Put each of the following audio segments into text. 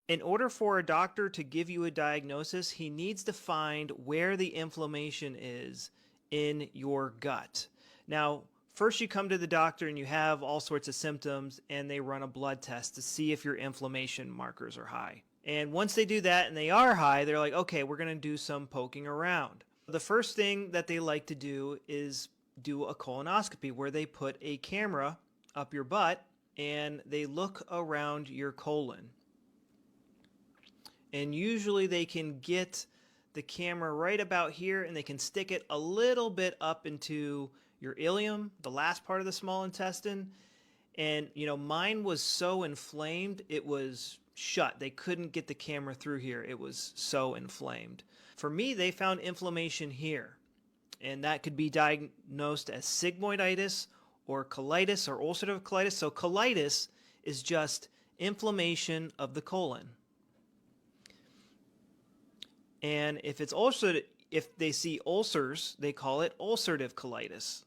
In order for a doctor to give you a diagnosis, he needs to find where the inflammation is in your gut. Now, first you come to the doctor and you have all sorts of symptoms and they run a blood test to see if your inflammation markers are high. And once they do that and they are high, they're like, okay, we're going to do some poking around. The first thing that they like to do is do a colonoscopy where they put a camera up your butt and they look around your colon. And usually they can get the camera right about here and they can stick it a little bit up into your ileum, the last part of the small intestine. And, mine was so inflamed, it was shut. They couldn't get the camera through here. It was so inflamed. For me, they found inflammation here. And that could be diagnosed as sigmoiditis or colitis or ulcerative colitis. So colitis is just inflammation of the colon. And if it's ulcerative, if they see ulcers, they call it ulcerative colitis.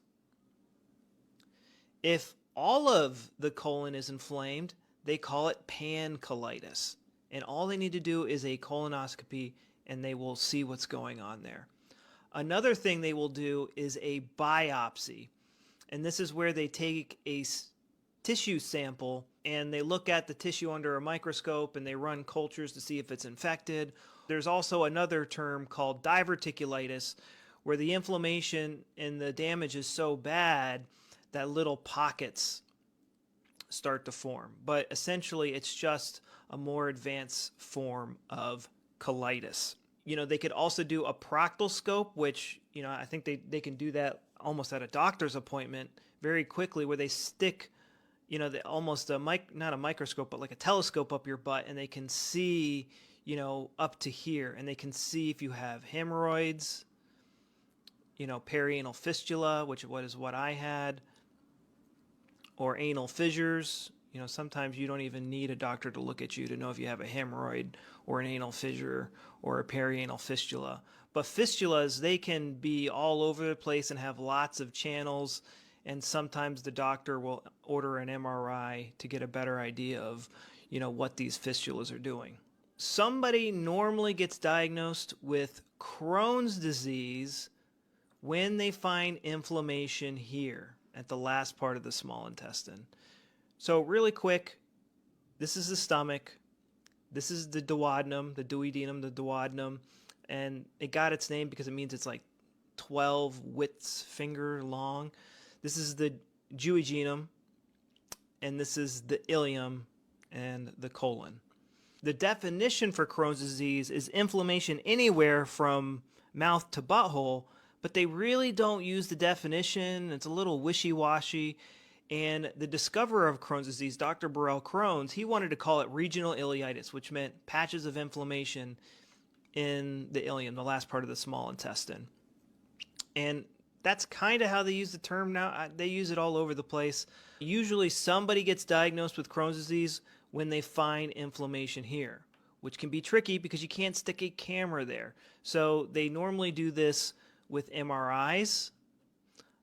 If all of the colon is inflamed, they call it pancolitis. And all they need to do is a colonoscopy and they will see what's going on there. Another thing they will do is a biopsy. And this is where they take a tissue sample and they look at the tissue under a microscope and they run cultures to see if it's infected. There's also another term called diverticulitis, where the inflammation and the damage is so bad that little pockets start to form. But essentially, it's just a more advanced form of colitis. They could also do a proctoscope, which, I think they can do that almost at a doctor's appointment very quickly, where they stick, almost not a microscope, but like a telescope up your butt, and they can see, up to here, and they can see if you have hemorrhoids, perianal fistula, which is what I had, or anal fissures. Sometimes you don't even need a doctor to look at you to know if you have a hemorrhoid or an anal fissure or a perianal fistula. But fistulas, they can be all over the place and have lots of channels, and sometimes the doctor will order an MRI to get a better idea of, what these fistulas are doing. Somebody normally gets diagnosed with Crohn's disease when they find inflammation here at the last part of the small intestine. So really quick, this is the stomach, this is the duodenum, the duodenum, and it got its name because it means it's like 12 widths finger long. This is the duodenum, and this is the ileum and the colon. The definition for Crohn's disease is inflammation anywhere from mouth to butthole, but they really don't use the definition. It's a little wishy-washy. And the discoverer of Crohn's disease, Dr. Burrell Crohn's, he wanted to call it regional ileitis, which meant patches of inflammation in the ileum, the last part of the small intestine. And that's kind of how they use the term now. They use it all over the place. Usually somebody gets diagnosed with Crohn's disease when they find inflammation here, which can be tricky because you can't stick a camera there. So they normally do this with MRIs.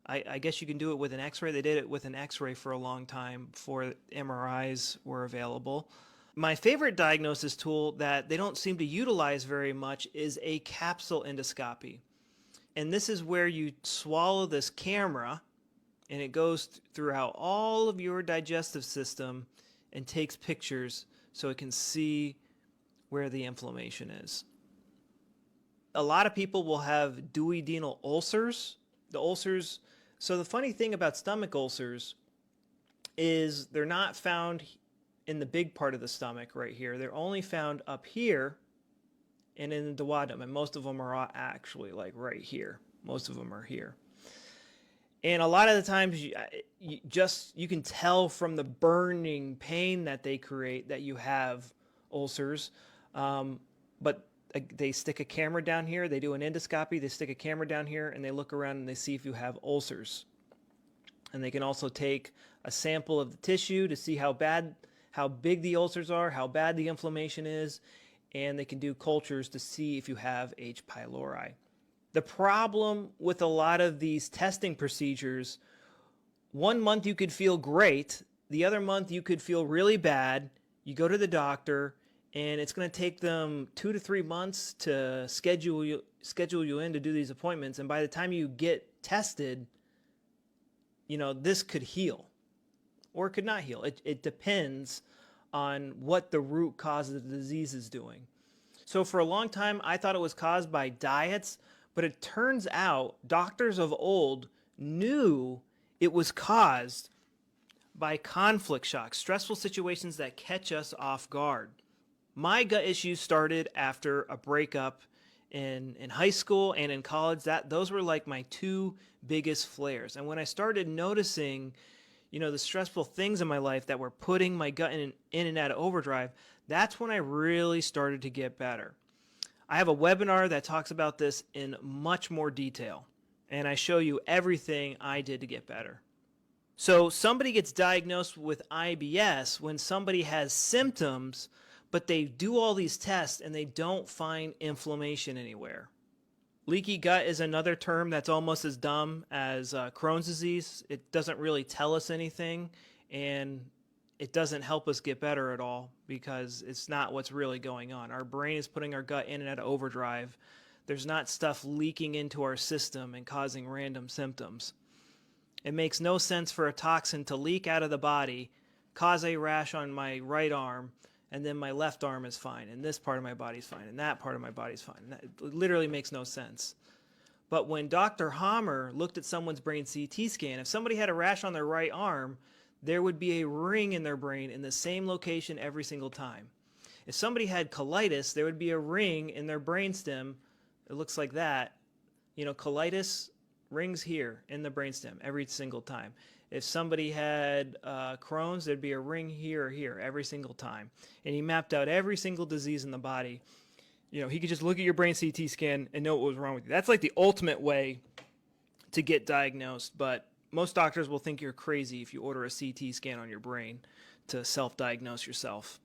I guess you can do it with an X-ray. They did it with an X-ray for a long time before MRIs were available. My favorite diagnosis tool that they don't seem to utilize very much is a capsule endoscopy. And this is where you swallow this camera and it goes throughout all of your digestive system and takes pictures so it can see where the inflammation is. A lot of people will have duodenal ulcers. So the funny thing about stomach ulcers is they're not found in the big part of the stomach right here. They're only found up here and in the duodenum, and most of them are actually like right here. Most of them are here. And a lot of the times you can tell from the burning pain that they create that you have ulcers. But they stick a camera down here, they do an endoscopy, they stick a camera down here, and they look around and they see if you have ulcers. And they can also take a sample of the tissue to see how big the ulcers are, how bad the inflammation is, and they can do cultures to see if you have H. pylori. The problem with a lot of these testing procedures, 1 month you could feel great, the other month you could feel really bad, you go to the doctor, and it's going to take them 2 to 3 months to schedule you in to do these appointments. And by the time you get tested, this could heal or it could not heal. It depends on what the root cause of the disease is doing. So for a long time, I thought it was caused by diets, but it turns out doctors of old knew it was caused by conflict shock, stressful situations that catch us off guard. My gut issues started after a breakup in high school and in college. Those were like my two biggest flares. And when I started noticing, the stressful things in my life that were putting my gut in and out of overdrive, that's when I really started to get better. I have a webinar that talks about this in much more detail, and I show you everything I did to get better. So somebody gets diagnosed with IBS when somebody has symptoms, but they do all these tests and they don't find inflammation anywhere. Leaky gut is another term that's almost as dumb as Crohn's disease. It doesn't really tell us anything, and it doesn't help us get better at all because it's not what's really going on. Our brain is putting our gut in and out of overdrive. There's not stuff leaking into our system and causing random symptoms. It makes no sense for a toxin to leak out of the body, cause a rash on my right arm, and then my left arm is fine, and this part of my body's fine, and that part of my body's fine. It literally makes no sense. But when Dr. Hammer looked at someone's brain CT scan, if somebody had a rash on their right arm, there would be a ring in their brain in the same location every single time. If somebody had colitis, there would be a ring in their brainstem. It looks like that. Colitis rings here in the brainstem every single time. If somebody had Crohn's, there'd be a ring here or here every single time. And he mapped out every single disease in the body. He could just look at your brain CT scan and know what was wrong with you. That's like the ultimate way to get diagnosed, but most doctors will think you're crazy if you order a CT scan on your brain to self-diagnose yourself.